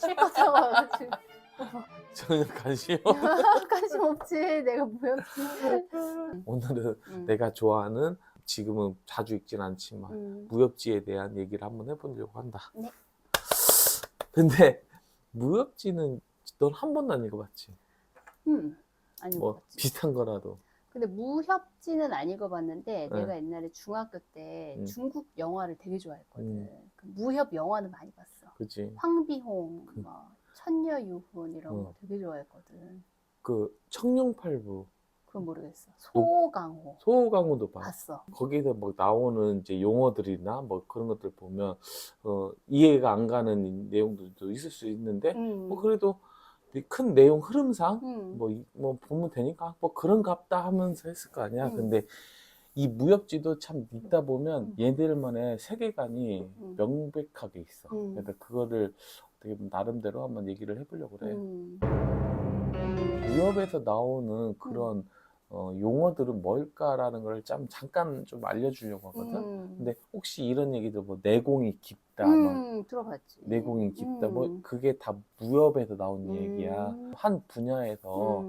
실컷 와가지고 전혀 관심 관심 없지. 내가 무협지. 오늘은 내가 좋아하는, 지금은 자주 읽진 않지만 무협지에 대한 얘기를 한번 해보려고 한다. 네. 근데 무협지는 넌 한 번도 안 읽어봤지? 안 뭐 읽어봤지. 비슷한 거라도. 근데 무협지는 안 읽어봤는데 네. 내가 옛날에 중학교 때 중국 영화를 되게 좋아했거든. 그 무협 영화는 많이 봤어. 그치. 황비홍, 뭐 천녀유훈 이런 거 되게 좋아했거든. 그 청룡팔부. 그건 모르겠어. 소강호. 소강호도 봐. 봤어. 거기서 뭐 나오는 이제 용어들이나 뭐 그런 것들 보면 이해가 안 가는 내용들도 있을 수 있는데 뭐 그래도 큰 내용 흐름상 뭐 보면 되니까 뭐 그런갑다 하면서 했을 거 아니야. 근데 이 무협지도 참 읽다 보면 얘들만의 세계관이 명백하게 있어. 그러니까 그거를 어떻게 보면 나름대로 한번 얘기를 해보려고 그래. 무협에서 나오는 그런 용어들은 뭘까라는 걸 잠깐 좀 알려주려고 하거든. 근데 혹시 이런 얘기들 뭐 내공이 깊다, 뭐 들어봤지. 내공이 깊다, 뭐 그게 다 무협에서 나온 얘기야. 한 분야에서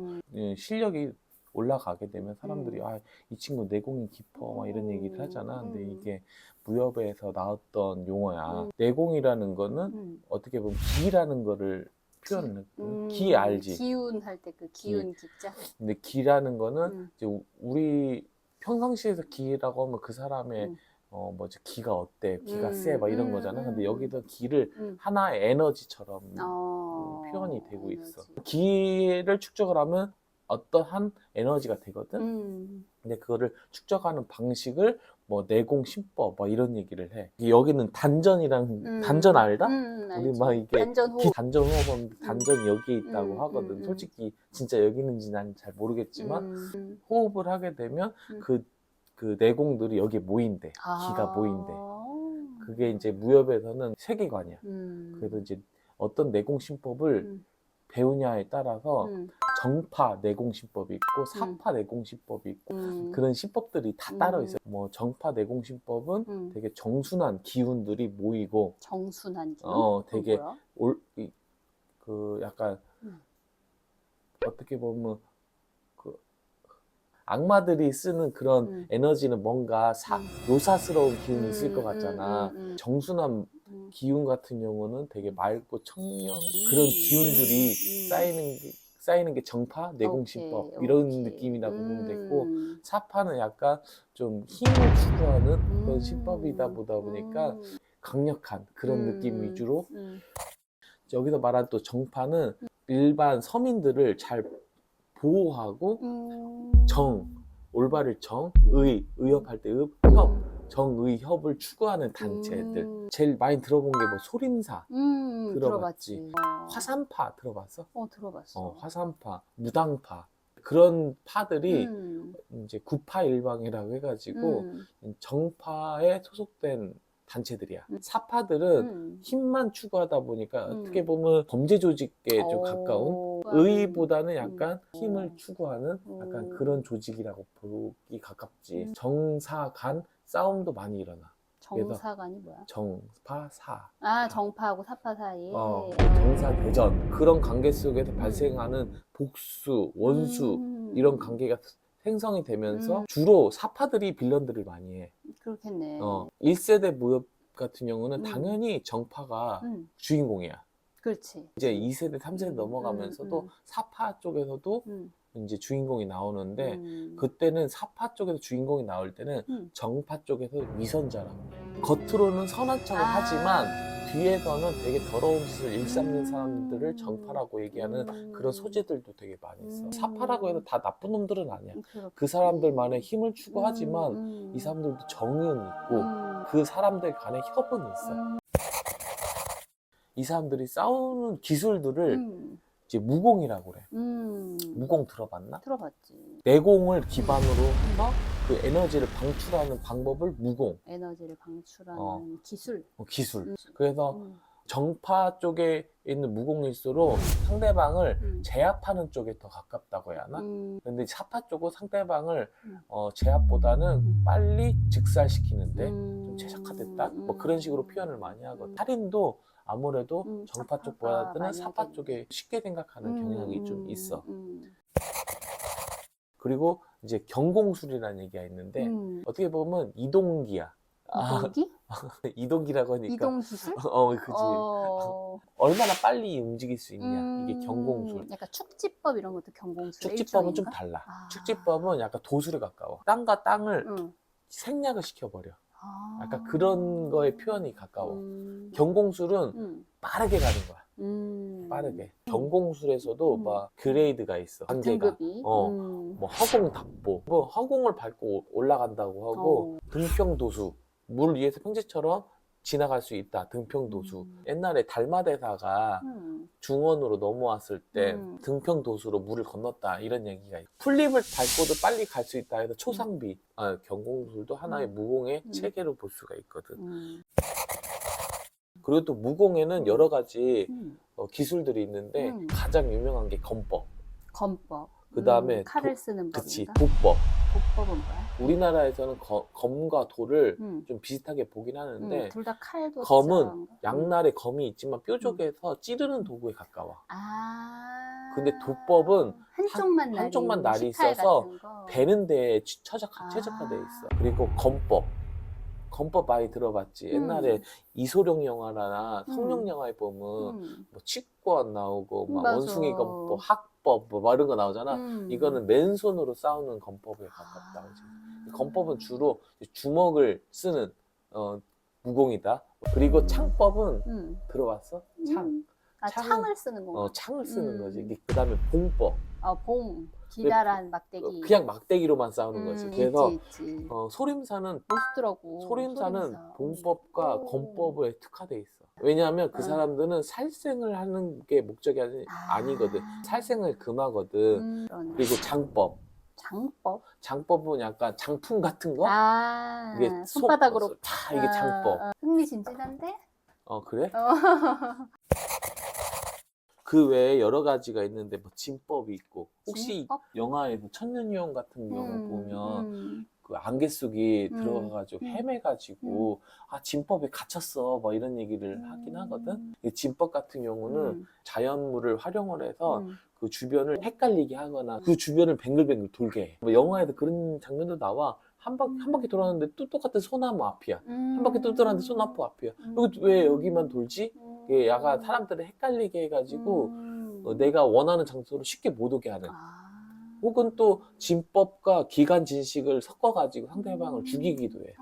실력이 올라가게 되면 사람들이 아, 이 친구 내공이 깊어 막 이런 얘기를 하잖아. 근데 이게 무협에서 나왔던 용어야. 내공이라는 거는 어떻게 보면 기라는 거를 표현을 기 알지? 기운 할 때 그 기운 기자. 근데 기라는 거는 이제 우리 평상시에서 기라고 하면 그 사람의 뭐지 기가 어때, 기가 세, 막 이런 거잖아. 근데 여기서 기를 하나의 에너지처럼 표현이 되고 있어. 기를 축적을 하면 어떠한 에너지가 되거든. 근데 그거를 축적하는 방식을 뭐 내공신법 뭐 이런 얘기를 해. 여기는 단전이랑 단전 알다? 우리 막 이게 단전호흡. 단전호흡은 단전이 여기에 있다고 하거든. 솔직히 진짜 여기 있는지 난 잘 모르겠지만 호흡을 하게 되면 그 내공들이 여기에 모인대. 기가 모인대. 그게 이제 무협에서는 세계관이야. 그래서 이제 어떤 내공신법을 배우냐에 따라서 정파 내공신법이 있고 사파 내공신법이 있고 그런 신법들이 다 따로 있어요. 뭐 정파 내공신법은 되게 정순한 기운들이 모이고 정순한 기운? 되게 그 약간 어떻게 보면 그 악마들이 쓰는 그런 에너지는 뭔가 요사스러운 기운이 있을 것 같잖아. 정순한 기운 같은 경우는 되게 맑고 청명 그런 기운들이 쌓이는 게 정파 내공신법 이런 느낌이라고 보면 됐고, 사파는 약간 좀 힘을 추구하는 그런 신법이다 보다 보니까 강력한 그런 느낌 위주로. 여기서 말한 또 정파는 일반 서민들을 잘 보호하고 올바를 의협할 때 정의협을 추구하는 단체들. 제일 많이 들어본 게 뭐 소림사 들어봤지. 화산파 들어봤어? 들어봤어. 화산파, 무당파 그런 파들이 이제 구파일방이라고 해가지고 정파에 소속된 단체들이야. 사파들은 힘만 추구하다 보니까 어떻게 보면 범죄 조직에 좀 가까운, 의보다는 약간 힘을 추구하는 약간 그런 조직이라고 보기 가깝지. 정사 간 싸움도 많이 일어나. 정사간이 뭐야? 정파사. 정파하고 사파 사이에 정사 대전 그런 관계 속에서 발생하는 복수, 원수 이런 관계가 생성이 되면서 주로 사파들이 빌런들을 많이 해. 그렇겠네. 1세대 무협 같은 경우는 당연히 정파가 주인공이야. 그렇지. 이제 2세대, 3세대 넘어가면서도 사파 쪽에서도 이제 주인공이 나오는데 그때는 사파 쪽에서 주인공이 나올 때는 정파 쪽에서 위선자라고 해. 겉으로는 선한 척을 하지만 뒤에서는 되게 더러운 짓을 일삼는 사람들을 정파라고 얘기하는 그런 소재들도 되게 많이 있어. 사파라고 해서 다 나쁜 놈들은 아니야. 그 사람들만의 힘을 추구하지만 이 사람들도 정의는 있고 그 사람들 간에 협은 있어. 이 사람들이 싸우는 기술들을 이제 무공이라고 그래. 무공 들어봤나? 들어봤지. 내공을 기반으로 해서 그 에너지를 방출하는 방법을 무공. 에너지를 방출하는 기술. 기술. 그래서 정파 쪽에 있는 무공일수록 상대방을 제압하는 쪽에 더 가깝다고 해야 하나? 근데 사파 쪽은 상대방을 제압보다는 빨리 즉살시키는데 좀 좀 최적화됐다? 뭐 그런 식으로 표현을 많이 하거든. 살인도 아무래도 정파 쪽보다는 사파 쪽에 쉽게 생각하는 경향이 좀 있어. 그리고 이제 경공술이라는 얘기가 있는데 어떻게 보면 이동기야. 이동기? 이동기라고 하니까 이동기술? 그지. 얼마나 빨리 움직일 수 있냐. 이게 경공술. 약간 축지법 이런 것도 경공술의 축지법은 좀 일종인가? 달라. 축지법은 약간 도술에 가까워. 땅과 땅을 응. 생략을 시켜버려. 약간 그런 거에 표현이 가까워. 경공술은 응. 빠르게 가는 거야. 빠르게. 경공술에서도 막 그레이드가 있어. 단계가. 등급이. 뭐 허공 답보. 뭐 허공을 밟고 올라간다고 하고 등평도수. 물 위에서 평지처럼 지나갈 수 있다. 등평도수. 옛날에 달마대사가 중원으로 넘어왔을 때 등평도수로 물을 건넜다. 이런 얘기가 있어. 풀잎을 밟고도 빨리 갈 수 있다 해서 초상비. 경공술도 하나의 무공의 체계로 볼 수가 있거든. 그리고 또 무공에는 여러 가지 기술들이 있는데 가장 유명한 게 검법. 검법. 그 다음에 칼을 쓰는 그치, 법인가? 도법. 도법은 뭐야? 우리나라에서는 검과 도를 좀 비슷하게 보긴 하는데 둘 다 칼도 검은 양날에 검이 있지만 뾰족해서 찌르는 도구에 가까워. 근데 도법은 한쪽만 날이 있어서 베는 데에 최적화되어 있어. 그리고 검법 많이 들어봤지. 옛날에 이소룡 영화나 성룡 영화에 보면 뭐 치권 나오고 막 원숭이 검법, 학법 뭐 이런 거 나오잖아. 이거는 맨손으로 싸우는 검법에 가깝다. 검법은 주로 주먹을 쓰는 무공이다. 그리고 창법은 들어봤어? 창을 쓰는 건가? 창을 쓰는 거지. 그 다음에 봉법. 봉. 기다란 막대기. 그냥 막대기로만 싸우는 거지. 그래서 있지. 소림사는 멋있더라고. 소림사는 봉법과 검법에 특화돼 있어. 왜냐하면 그 사람들은 살생을 하는 게 목적이 아니거든. 살생을 금하거든. 그리고 장법. 장법은 약간 장품 같은 거? 이게 손바닥으로 이게 장법. 흥미진진한데? 그래? 그 외에 여러 가지가 있는데 뭐 진법이 있고 혹시 진법? 영화에서 천년유언 같은 경우 보면 그 안개 속에 들어가가지고 헤매가지고 진법에 갇혔어 뭐 이런 얘기를 하긴 하거든. 이 진법 같은 경우는 자연물을 활용을 해서 그 주변을 헷갈리게 하거나 그 주변을 뱅글뱅글 돌게 해. 뭐 영화에도 그런 장면도 나와. 한 바퀴 돌았는데 또 똑같은 소나무 앞이야. 한 바퀴 또 돌았는데 소나무 앞이야. 왜 여기만 돌지? 이게 약간 사람들을 헷갈리게 해가지고 내가 원하는 장소로 쉽게 못 오게 하는. 혹은 또 진법과 기관진식을 섞어가지고 상대방을 죽이기도 해.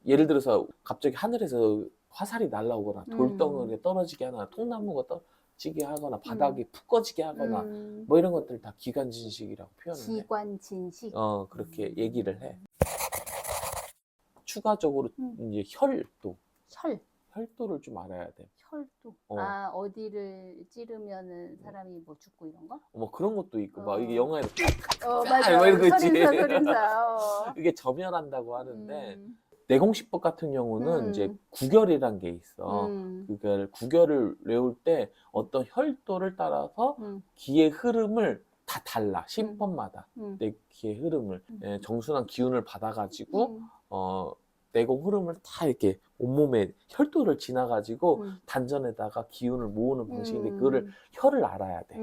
예를 들어서 갑자기 하늘에서 화살이 날라오거나 돌덩어리가 떨어지게 하거나 통나무가 떨어지게 하거나 바닥이 푹 꺼지게 하거나 뭐 이런 것들 다 기관진식이라고 표현을 해. 기관진식? 그렇게 얘기를 해. 추가적으로 이제 혈도를 좀 알아야 돼. 혈도? 어디를 찌르면은 사람이 뭐 죽고 이런 거? 뭐 그런 것도 있고 막 이게 영화에서 맞아. 뭐 이런 거 있지. 소림사. 이게 점혈한다고 하는데 내공식법 같은 경우는 이제 구결이란 게 있어. 그러니까 구결을 외울 때 어떤 혈도를 따라서 기의 흐름을 다 달라. 신법마다 내 기의 흐름을 정순한 기운을 받아가지고 내공 흐름을 다 이렇게 온몸에 혈도를 지나가지고 단전에다가 기운을 모으는 방식인데 그거를 혈을 알아야 돼.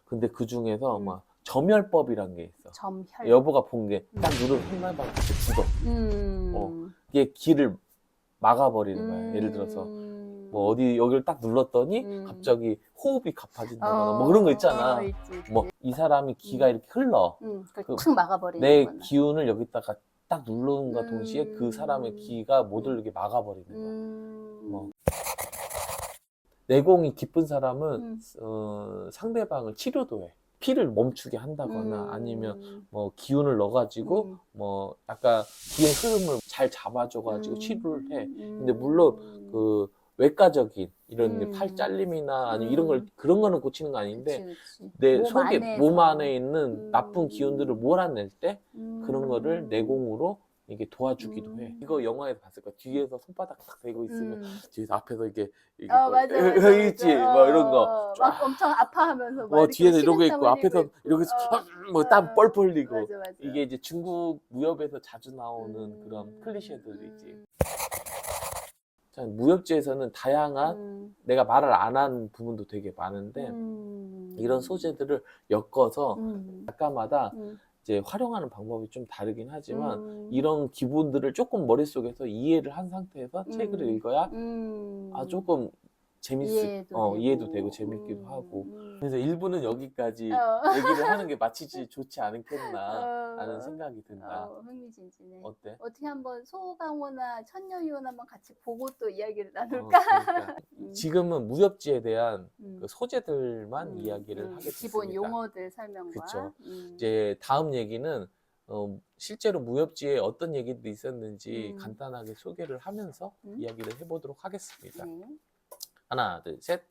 근데 그 중에서 막 점혈법이란 게 있어. 점혈. 여보가 본 게 딱 누르면 상대방 같이 죽어. 이게 기를 막아버리는 거야. 예를 들어서 뭐 어디 여기를 딱 눌렀더니 갑자기 호흡이 가빠진다거나 뭐 그런 거 있잖아. 있지. 뭐 이 사람이 기가 이렇게 흘러. 툭 막아버리는 내 거구나. 기운을 여기다가 딱 누르는과 동시에 그 사람의 기가 못 흐르게 막아버리는 거야. 뭐. 내공이 깊은 사람은 상대방을 치료도 해. 피를 멈추게 한다거나 아니면 뭐 기운을 넣어가지고 뭐 약간 기의 흐름을 잘 잡아줘가지고 치료를 해. 근데 물론 그 외과적인 이런 팔 잘림이나 아니면 이런 걸 그런 거는 고치는 거 아닌데 그치. 내 속에 몸 안에 있는 나쁜 기운들을 몰아낼 때 그런 거를 내공으로 이게 도와주기도 해. 이거 영화에서 봤을 거야. 뒤에서 손바닥 딱 대고 있으면 뒤에서 앞에서 이게 맞아. 있지 뭐 이런 거 막 엄청 아파하면서 막 뒤에서 이러고 식은땀 있고 앞에서 흘리고 이러고 뭐 땀 뻘뻘 흘리고 맞아. 이게 이제 중국 무협에서 자주 나오는 그런 클리셰들이지. 참 무협지에서는 다양한 내가 말을 안 한 부분도 되게 많은데 이런 소재들을 엮어서 작가마다 이제 활용하는 방법이 좀 다르긴 하지만 이런 기본들을 조금 머릿속에서 이해를 한 상태에서 책을 읽어야 조금 이해도 되고 재밌기도 하고 그래서 1부는 여기까지 얘기를 하는 게 마치지 좋지 않겠나 하는 생각이 든다. 흥미진진해. 어때? 어떻게 한번 소강호나 천녀유원 한번 같이 보고 또 이야기를 나눌까? 그러니까 지금은 무협지에 대한 그 소재들만 이야기를 하겠습니다. 기본 용어들 설명과. 그쵸. 이제 다음 얘기는 실제로 무협지에 어떤 얘기들이 있었는지 간단하게 소개를 하면서 이야기를 해보도록 하겠습니다. 네. 하나, 둘, 셋.